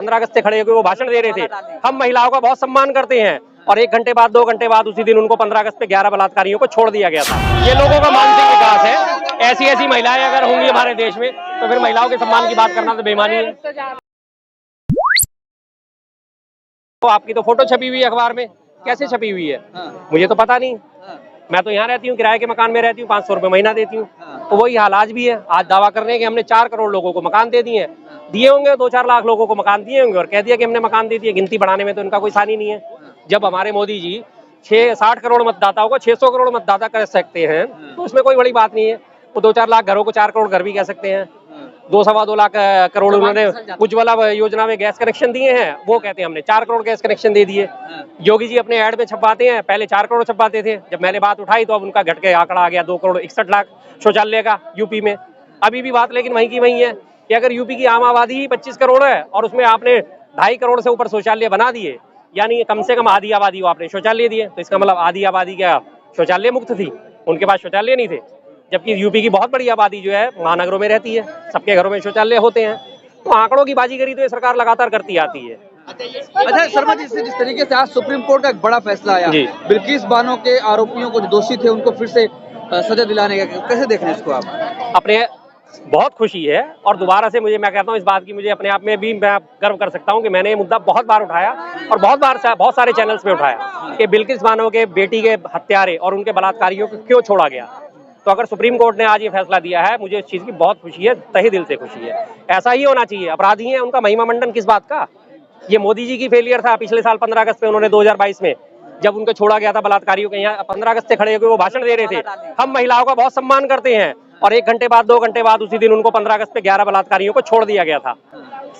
15 अगस्त से खड़े होकर वो भाषण दे रहे थे। हम महिलाओं का बहुत सम्मान करते हैं और 1 घंटे बाद 2 घंटे बाद उसी दिन उनको 15 अगस्त पे 11 बलात्कारियों को छोड़ दिया गया था। ये लोगों का मानसिक विकास है। ऐसी महिलाएं अगर होंगी हमारे देश में तो फिर महिलाओं के सम्मान की बात करना तो बेईमानी है। तो आपकी तो फोटो छपी हुई है अखबार में, कैसे छपी हुई है? मुझे तो पता नहीं। मैं तो यहाँ रहती हूँ, किराए के मकान में रहती हूँ, 500 रुपए महीना देती हूँ। तो वही हाल आज भी है। आज दावा कर रहे हैं कि हमने 4 करोड़ लोगों को मकान दे दिए हैं। दिए होंगे 2-4 लाख लोगों को मकान दिए होंगे और कह दिया कि हमने मकान दे दिए। गिनती बढ़ाने में तो इनका कोई सानी नहीं है। जब हमारे मोदी जी 60 करोड़ मतदाताओं को 600 करोड़ मतदाता कर सकते हैं तो उसमें कोई बड़ी बात नहीं है। वो 2-4 लाख घरों को 4 करोड़ घर भी कह सकते हैं। 2-2.25 लाख करोड़ उन्होंने उज्ज्वला योजना में गैस कनेक्शन दिए हैं, वो कहते हैं हमने 4 करोड़ गैस कनेक्शन दे दिए। योगी जी अपने ऐड में छपवाते हैं, पहले 4 करोड़ छपवाते थे। जब मैंने बात उठाई तो अब उनका घट के आंकड़ा आ गया 2 करोड़ 61 लाख शौचालय का यूपी में। अभी भी बात लेकिन वहीं की वहीं है कि अगर यूपी की आम आबादी ही 25 करोड़ है और उसमें आपने 2.5 करोड़ से ऊपर शौचालय बना दिए, यानी कम से कम आधी आबादी को आपने शौचालय दिए, तो इसका मतलब आधी आबादी क्या शौचालय मुक्त थी, उनके पास शौचालय नहीं थे। जबकि यूपी की बहुत बड़ी आबादी जो है महानगरों में रहती है, सबके घरों में शौचालय होते हैं। तो आंकड़ों की बाजीगरी तो ये सरकार लगातार करती आती है। अच्छा शर्मा जी, जिस तरीके से आज सुप्रीम कोर्ट का एक बड़ा फैसला आया, बिल्किस बानो के आरोपियों को जो दोषी थे उनको फिर से सजा दिलाने का, कैसे देख रहे हैं इसको आप? अपने बहुत खुशी है और दोबारा से मैं कहता हूँ इस बात की मुझे अपने आप में भी मैं गर्व कर सकता हूँ कि मैंने ये मुद्दा बहुत बार उठाया और बहुत सारे चैनल्स पे उठाया कि बिल्किस बानो के बेटी के हत्यारे और उनके बलात्कारियों को क्यों छोड़ा गया। तो अगर सुप्रीम कोर्ट ने आज ये फैसला दिया है, मुझे इस चीज की बहुत खुशी है, तहे दिल से खुशी है। ऐसा ही होना चाहिए। अपराधी है, उनका महिमा मंडन किस बात का? ये मोदी जी की फेलियर था पिछले साल 15 अगस्त पे उन्होंने 2022 में जब उनको छोड़ा गया था बलात्कारियों के यहाँ 15 अगस्त से खड़े होकर वो भाषण दे रहे थे। हम महिलाओं का बहुत सम्मान करते हैं और 1 घंटे बाद 2 घंटे बाद उसी दिन उनको 15 अगस्त पे 11 बलात्कारियों को छोड़ दिया गया था।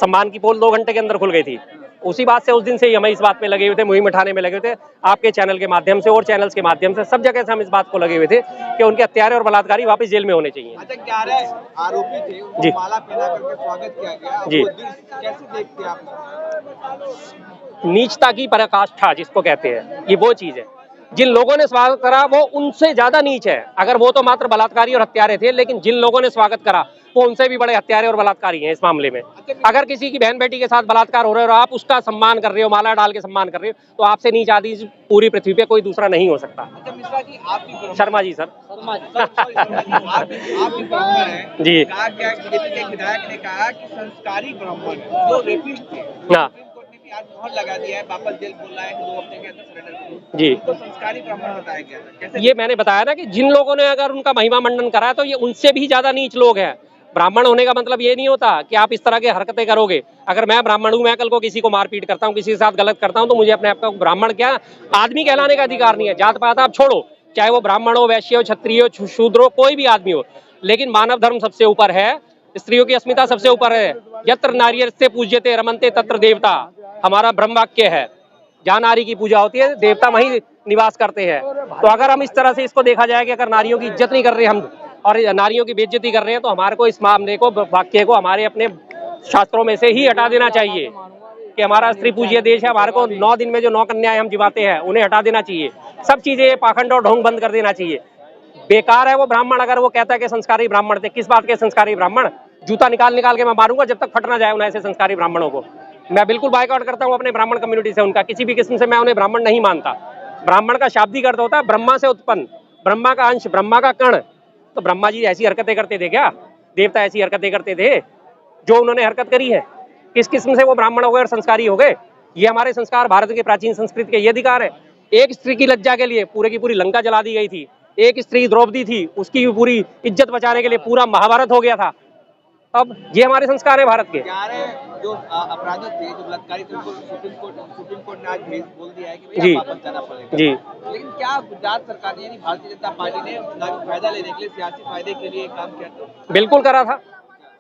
सम्मान की पोल 2 घंटे के अंदर खुल गई थी। उसी बात से उस दिन से ही हम इस बात पे लगे हुए थे, मुहिम उठाने में लगे हुए थे। आपके चैनल के माध्यम से और चैनल्स के माध्यम से सब जगह से हम इस बात को लगे हुए थे कि उनके हत्यारे और बलात्कारी वापस जेल में होने चाहिए। अच्छा, 11 आरोपी थे, उनको माला पहना करके स्वागत किया गया जी, कैसे देखते हैं आप? नीचता की पराकाष्ठा जिसको कहते हैं, ये वो चीज है। जिन लोगों ने स्वागत करा वो उनसे ज्यादा नीच है। अगर वो तो मात्र बलात्कारी और हत्यारे थे, लेकिन जिन लोगों ने स्वागत करा वो उनसे भी बड़े हत्यारे और बलात्कारी हैं इस मामले में। अगर किसी की बहन बेटी के साथ बलात्कार हो रहा है और आप उसका सम्मान कर रहे हो, माला डाल के सम्मान कर रहे हो, तो आपसे नीच आदि पूरी पृथ्वी पे कोई दूसरा नहीं हो सकता। अच्छा मिश्रा जी, आप भी शर्मा जी सर आप जी विधायक ने कहा कि संस्कारी ब्राह्मण जो रेपिस्ट थे, हाँ आज मोहर लगा दिया है, वापस जेल बोल रहा है कि 2 हफ्ते के अंदर सरेंडर करो जी। तो संस्कारी ब्राह्मण बताया गया था, कैसे? ये मैंने बताया ना कि जिन लोगों ने अगर उनका महिमा मंडन करा है तो ये उनसे भी ज्यादा नीच लोग हैं। ब्राह्मण होने का मतलब ये नहीं होता कि आप इस तरह की हरकतें करोगे। अगर मैं ब्राह्मण हूँ, मैं कल को किसी को मारपीट करता हूँ, किसी के साथ गलत करता हूँ, तो मुझे अपने आप को ब्राह्मण क्या आदमी कहलाने का अधिकार नहीं है। जात पात आप छोड़ो, चाहे वो ब्राह्मण हो, वैश्य हो, क्षत्रिय हो, शूद्र हो, कोई भी आदमी हो, लेकिन मानव धर्म सबसे ऊपर है, स्त्रियों की अस्मिता सबसे ऊपर है। यत्र नार्यस्ते पूज्यते रमन्ते तत्र देवता, हमारा ब्रह्म वाक्य है। जहाँ नारी की पूजा होती है देवता वहीं निवास करते हैं। तो अगर हम इस तरह से इसको देखा जाए कि अगर नारियों की इज्जत नहीं कर रहे हम और नारियों की बेइज्जती कर रहे हैं, तो हमारे को इस मामले को, वाक्य को हमारे अपने शास्त्रों में से ही हटा देना चाहिए कि हमारा स्त्री पूज्य देश है। हमारे को 9 दिन में जो 9 कन्याएं हम जिवाते हैं उन्हें हटा देना चाहिए। सब चीजें पाखंड और ढोंग बंद कर देना चाहिए। बेकार है वो ब्राह्मण अगर वो कहता है कि संस्कारी ब्राह्मण थे। किस बात के संस्कारी ब्राह्मण? जूता निकाल के मैं मारूंगा जब तक फट ना जाए उन ऐसे संस्कारी ब्राह्मणों को। मैं बिल्कुल बायकॉट करता हूँ अपने ब्राह्मण कम्युनिटी से। उनका किसी भी किस्म से मैं उन्हें ब्राह्मण नहीं मानता। ब्राह्मण का शाब्दिक अर्थ होता है ब्रह्मा से उत्पन्न, ब्रह्मा का अंश, ब्रह्मा का कण। तो ब्रह्मा जी ऐसी हरकतें करते थे क्या? देवता ऐसी हरकतें करते थे जो उन्होंने हरकत करी है? किस किस्म से वो ब्राह्मण हो गए और संस्कारी हो गए? ये हमारे संस्कार, भारत के प्राचीन संस्कृति के ये अधिकार है। एक स्त्री की लज्जा के लिए पूरे की पूरी लंका जला दी गई थी। एक स्त्री द्रौपदी थी, उसकी पूरी इज्जत बचाने के लिए पूरा महाभारत हो गया था। अब ये हमारे संस्कार है भारत के। जो अपराधी थे, जो बलात्कारी थे, उनको सुप्रीम कोर्ट ने आज बोल दिया है कि भैया वापस जाना पड़ेगा जी। लेकिन क्या गुजरात सरकार ने, यानी भारतीय जनता पार्टी ने फायदा लेने के लिए, सियासी फायदे के लिए काम किया था? बिल्कुल करा था,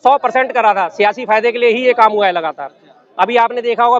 100% करा था। सियासी फायदे के लिए ही ये काम हुआ है लगातार। अभी आपने देखा होगा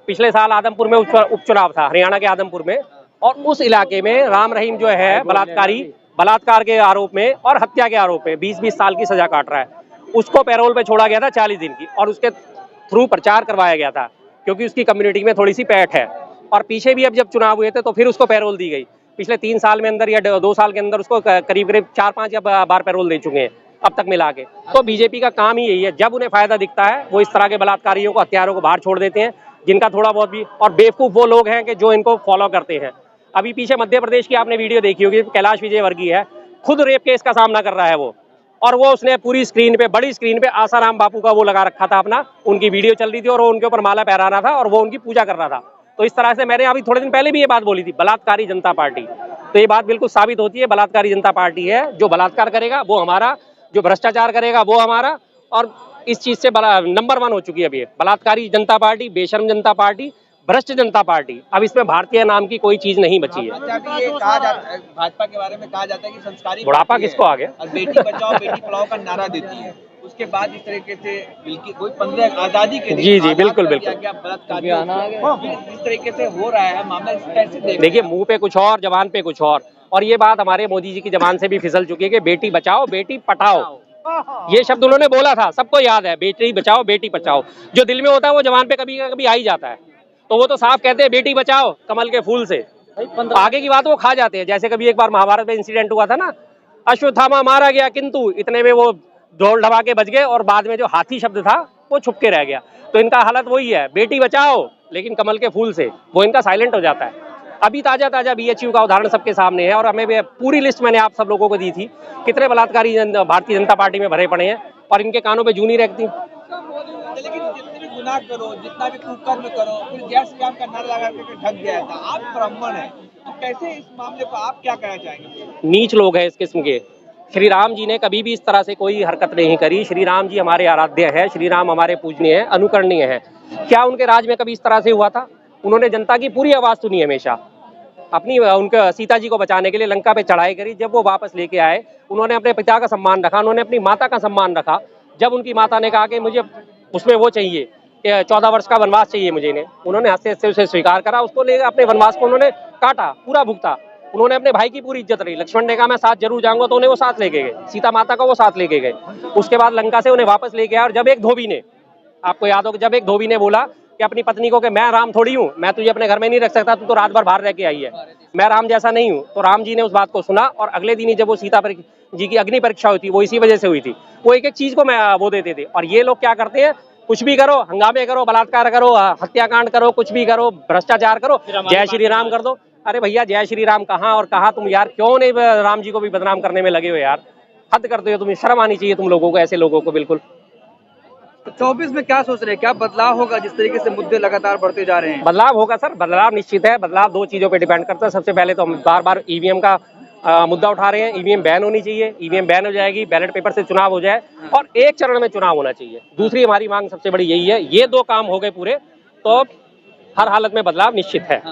पिछले साल आदमपुर में उपचुनाव था, हरियाणा के आदमपुर में, और उस इलाके में राम रहीम जो है बलात्कार के आरोप में और हत्या के आरोप में 20-20 साल की सजा काट रहा है। उसको पैरोल पे छोड़ा गया था 40 दिन की और उसके थ्रू प्रचार करवाया गया था क्योंकि उसकी कम्युनिटी में थोड़ी सी पैठ है। और पीछे भी अब जब चुनाव हुए थे तो फिर उसको पैरोल दी गई। पिछले 3 साल में अंदर या 2 साल के अंदर उसको करीब 4-5 बार पैरोल दे चुके हैं। अब तक मिला के। तो बीजेपी का काम ही यही है, जब उन्हें फायदा दिखता है वो इस तरह के बलात्कारियों को, हत्यारों को बाहर छोड़ देते हैं, जिनका थोड़ा बहुत भी, और बेवकूफ वो लोग हैं कि जो इनको फॉलो करते हैं। अभी पीछे मध्य प्रदेश की आपने वीडियो देखी होगी, कैलाश विजयवर्गीय है, खुद रेप केस का सामना कर रहा है वो, और वो उसने पूरी स्क्रीन पे, बड़ी स्क्रीन पे आसाराम बापू का वो लगा रखा था अपना, उनकी वीडियो चल रही थी और वो उनके ऊपर माला पहराना था और वो उनकी पूजा कर रहा था। तो इस तरह से मैंने अभी थोड़े दिन पहले भी ये बात बोली थी, बलात्कारी जनता पार्टी। तो ये बात बिल्कुल साबित होती है, बलात्कारी जनता पार्टी है। जो बलात्कार करेगा वो हमारा, जो भ्रष्टाचार करेगा वो हमारा, और इस चीज से नंबर 1 हो चुकी है अभी ये बलात्कारी जनता पार्टी, बेशर्म जनता पार्टी, भ्रष्ट जनता पार्टी। अब इसमें भारतीय नाम की कोई चीज नहीं बची है। अच्छा, अभी ये कहा जाता है, भाजपा के बारे में कहा जाता है कि संस्कारी बुढ़ापा किसको आ गया, और बेटी बचाओ बेटी पढ़ाओ का नारा देती है, उसके बाद इस तरीके से बिल्कुल कोई 15 आजादी के दिन, जी बिल्कुल बिल्कुल, इस तरीके से हो रहा है मामला, कैसे देखिए मुंह पे कुछ और, जबान पे कुछ और ये बात हमारे मोदी जी की जबान से भी फिसल चुकी है कि बेटी बचाओ बेटी पढ़ाओ। ये शब्द उन्होंने बोला था, सबको याद है, बेटी बचाओ बेटी बचाओ। जो दिल में होता है वो जबान पे कभी कभी आ ही जाता है। तो वो तो साफ कहते हैं बेटी बचाओ कमल के फूल से, आगे की बात वो खा जाते हैं। जैसे कभी एक बार महाभारत में इंसिडेंट हुआ था ना, अश्वत्थामा मारा गया किंतु इतने में वो ढोल ढमाके बज गए और बाद में जो हाथी शब्द था वो छुप के रह गया। तो इनका हालत वही है, बेटी बचाओ लेकिन कमल के फूल से, वो इनका साइलेंट हो जाता है। अभी ताजा BHU का उदाहरण सबके सामने है, और हमें भी पूरी लिस्ट मैंने आप सब लोगों को दी थी, कितने बलात्कारी भारतीय जनता पार्टी में भरे पड़े हैं और इनके कानों पे जूं नहीं रखती। लेकिन जितने भी गुनाह करो, जितना भी कुकर्म करो, फिर जय श्री राम का नारा लगा के ढक गया था। आप ब्राह्मण हैं, तो कैसे इस मामले को आप क्या कहना चाहेंगे? नीच लोग हैं इस किस्म के। श्री राम जी ने कभी भी इस तरह से कोई हरकत नहीं करी। श्री राम जी हमारे आराध्य है, श्री राम हमारे पूजनीय है, अनुकरणीय है। क्या उनके राज में कभी इस तरह से हुआ था? उन्होंने जनता की पूरी आवाज सुनी हमेशा। अपनी उनके सीता जी को बचाने के लिए लंका पे चढ़ाई करी, जब वो वापस लेके आए उन्होंने अपने पिता का सम्मान रखा, उन्होंने अपनी माता का सम्मान रखा। जब उनकी माता ने कहा कि मुझे उसमें वो चाहिए, 14 वर्ष का वनवास चाहिए मुझे, उन्होंने हंसते हंसते उसे स्वीकार करा, उसको लेकर अपने वनवास को उन्होंने काटा, पूरा भुगता। उन्होंने अपने भाई की पूरी इज्जत रही। लक्ष्मण ने कहा मैं साथ जरूर जाऊंगा, तो उन्हें वो साथ लेके गए, सीता माता को वो साथ लेके गए। उसके बाद लंका से उन्हें वापस लेके आया, और जब एक धोबी ने, आपको याद हो, जब एक धोबी ने बोला कि अपनी पत्नी को कि मैं राम थोड़ी हूँ, मैं तुझे अपने घर में नहीं रख सकता, तू तो रात भर बाहर रह के आई है, मैं राम जैसा नहीं हूँ, तो राम जी ने उस बात को सुना, और अगले दिन ही जब वो सीता जी की अग्नि परीक्षा हुई थी, वो इसी वजह से हुई थी। वो एक एक चीज को मैं वो देते थे। और ये लोग क्या करते हैं, कुछ भी करो, हंगामे करो, बलात्कार करो, हत्याकांड करो, कुछ भी करो, भ्रष्टाचार करो, जय श्री राम कर दो। अरे भैया जय श्री राम कहाँ और कहाँ, तुम यार क्यों नहीं राम जी को भी बदनाम करने में लगे हो यार, हद करते हो। तुम्हें शर्म आनी चाहिए तुम लोगों को, ऐसे लोगों को। बिल्कुल। 24 में क्या सोच रहे हैं, क्या बदलाव होगा जिस तरीके से मुद्दे लगातार बढ़ते जा रहे हैं? बदलाव होगा सर, बदलाव निश्चित है। बदलाव 2 चीजों पे डिपेंड करता है। सबसे पहले तो हम बार बार ईवीएम का मुद्दा उठा रहे हैं। ईवीएम बैन होनी चाहिए, ईवीएम बैन हो जाएगी, बैलेट पेपर से चुनाव हो जाए, और एक चरण में चुनाव होना चाहिए। दूसरी हमारी मांग सबसे बड़ी यही है। ये 2 काम हो गए पूरे, तो हर हालत में बदलाव निश्चित है।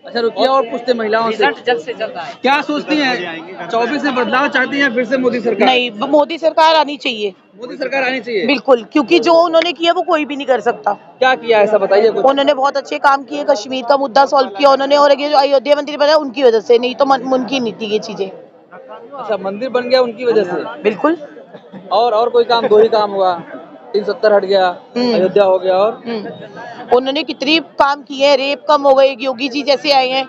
अच्छा रुकिए, और पूछते महिलाओं से जल्द से जल्द आए, क्या सोचती हैं, 24 में बदलाव चाहती हैं फिर से मोदी सरकार? नहीं, मोदी सरकार आनी चाहिए, मोदी सरकार आनी चाहिए बिल्कुल, क्योंकि जो उन्होंने किया वो कोई भी नहीं कर सकता। क्या किया ऐसा बताइए कुछ? उन्होंने बहुत अच्छे काम किए, कश्मीर का मुद्दा सॉल्व किया उन्होंने, और ये जो अयोध्या मंदिर बना उनकी वजह से, नहीं तो मुमकिन नहीं थी ये चीजें। अच्छा, मंदिर बन गया उनकी वजह से? बिल्कुल। और कोई काम? 2 ही काम हुआ, 370 हट गया, अयोध्या हो गया, और उन्होंने कितने काम किए, रेप कम हो गए, योगी जी जैसे आए हैं,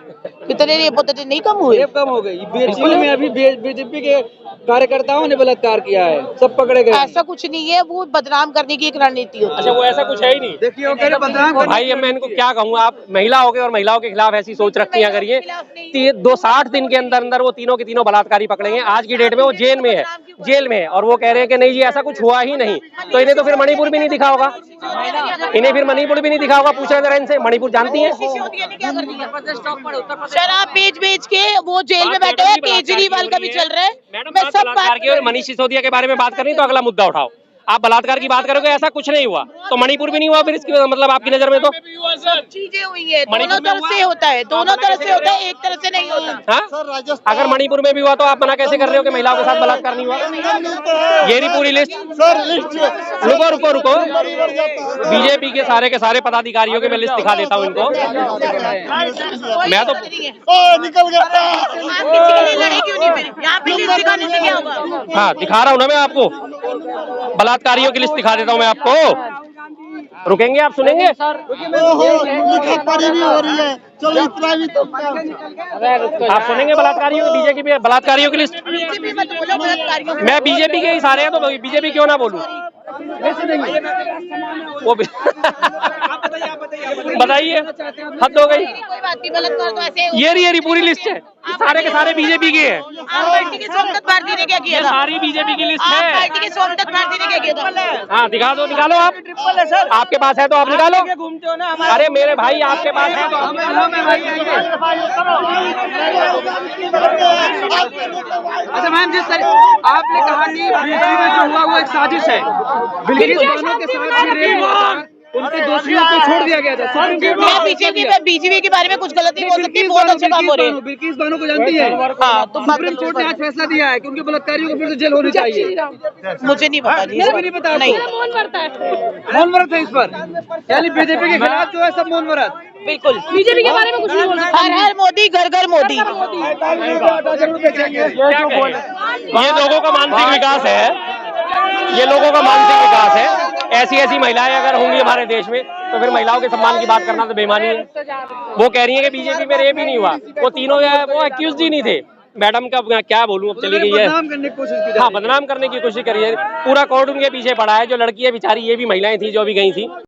कितने रेप होते थे, नहीं कम हुए? रेप कम हो गई। बीएचयू में अभी बीजेपी के कार्यकर्ताओं ने बलात्कार किया है, सब पकड़े गए। ऐसा कुछ नहीं है, वो बदनाम करने की एक रणनीति होती है। अच्छा, वो ऐसा कुछ है ही नहीं। देखिए बदनाम भाई मैं इनको क्या कहूँ, आप महिला हो गए और महिलाओं के खिलाफ ऐसी सोच रखती हैं। अगर ये 60 दिन के अंदर अंदर वो तीनों के तीनों बलात्कारी पकड़ेंगे। आज की डेट में वो जेल में है, और वो कह रहे हैं कि नहीं जी ऐसा कुछ हुआ ही नहीं। तो इन्हें तो फिर मणिपुर भी नहीं दिखा होगा, इन्हें फिर मणिपुर भी नहीं दिखा होगा। पूछा जरा इनसे, मणिपुर जानती है? शराब बेच के वो जेल में बैठे हैं, केजरीवाल का भी चल रहा है। मैं सब बात और मनीष सिसोदिया के बारे में बात करनी तो अगला मुद्दा उठाओ। आप बलात्कार की बात करोगे, ऐसा कुछ नहीं हुआ, तो मणिपुर भी नहीं हुआ फिर इसकी मतलब आपकी नजर में? तो चीजें हुई है, दोनों तरफ से होता है, दोनों तरफ से होता है, एक तरफ से नहीं होता। हाँ? अगर मणिपुर में भी हुआ तो आप मना कैसे कर रहे हो कि महिलाओं के साथ बलात्कार नहीं हुआ? ये रही पूरी लिस्ट। रुको, बीजेपी के सारे पदाधिकारियों के मैं लिस्ट दिखा देता हूँ इनको। मैं तो निकल गया। आप किसी के लिए लड़े क्यों नहीं? फिर यहाँ पे लिस्ट दिखाने से क्या होगा? हाँ दिखा रहा हूँ ना मैं आपको, बलात्कारियों की लिस्ट दिखा देता हूँ मैं आपको। रुकेंगे आप, सुनेंगे? लिखापढ़ी भी हो रही है, चलो इतना भी तो आप सुनेंगे बलात्कारियों बीजेपी पे बलात्कारियों की लिस्ट। बीजेपी मत बोलो बलात्कारियों को। मैं बीजेपी के ही सारे हैं तो बीजेपी क्यों ना बोलूं। वो भी बताइए, हद हो गई। कोई बात नहीं, बलात्कार तो ऐसे ये रही पूरी लिस्ट है, सारे के सारे बीजेपी के हैं। आम पार्टी की सोमदत्त भारती ने क्या किया ये था? सारी बीजेपी की लिस्ट आम है। पार्टी की सोमदत्त भारती ने क्या किया था? हाँ दिखा दो, निकालो आप। ट्रिपल है सर, आपके पास है तो आप निकालो। घूमते हो ना अरे मेरे भाई आपके पास है तो अच्छा मैम, जिस तरह आपने कहा कि बीजेपी में जो हुआ वो एक साजिश है, बिल्किस बानो के साथ भी रेप हुआ था, उनके दोषियों को छोड़ दिया गया था सुप्रीम कोर्ट ने। बीजेपी के बारे में कुछ गलत नहीं बोल सकती, बहुत अच्छे काम हो रहे हैं। बिल्किस बानो को जानती है? हाँ, तुम बात सुप्रीम करो कोर्ट ने आज फैसला दिया है कि उनके बलात्कारियों को फिर से जेल होनी चाहिए। मुझे नहीं पता जी, मुझे भी नहीं पता आपको। नहीं मौन व्रत है इस पर, यानी बीजेपी के खिलाफ जो है सब मौन व्रत। बिल्कुल बीजेपी के बारे में कुछ नहीं बोल सकते। हर हर मोदी, घर घर मोदी। ये लोगों का मानसिक विकास है, ये लोगों का मानसिक विकास है। ऐसी ऐसी महिलाएं अगर होंगी हमारे देश में तो फिर महिलाओं के सम्मान की बात करना तो बेईमानी है। वो कह रही है कि बीजेपी में रेप ही नहीं हुआ, वो तीनों वो एक्यूज ही नहीं थे। मैडम का क्या बोलूं, अब चली गई है। बदनाम करने की कोशिश की। हाँ, बदनाम करने की कोशिश करी है। पूरा कोर्ट उनके पीछे पड़ा है। जो लड़की है बेचारी, ये भी महिलाएं थी जो भी गई थी।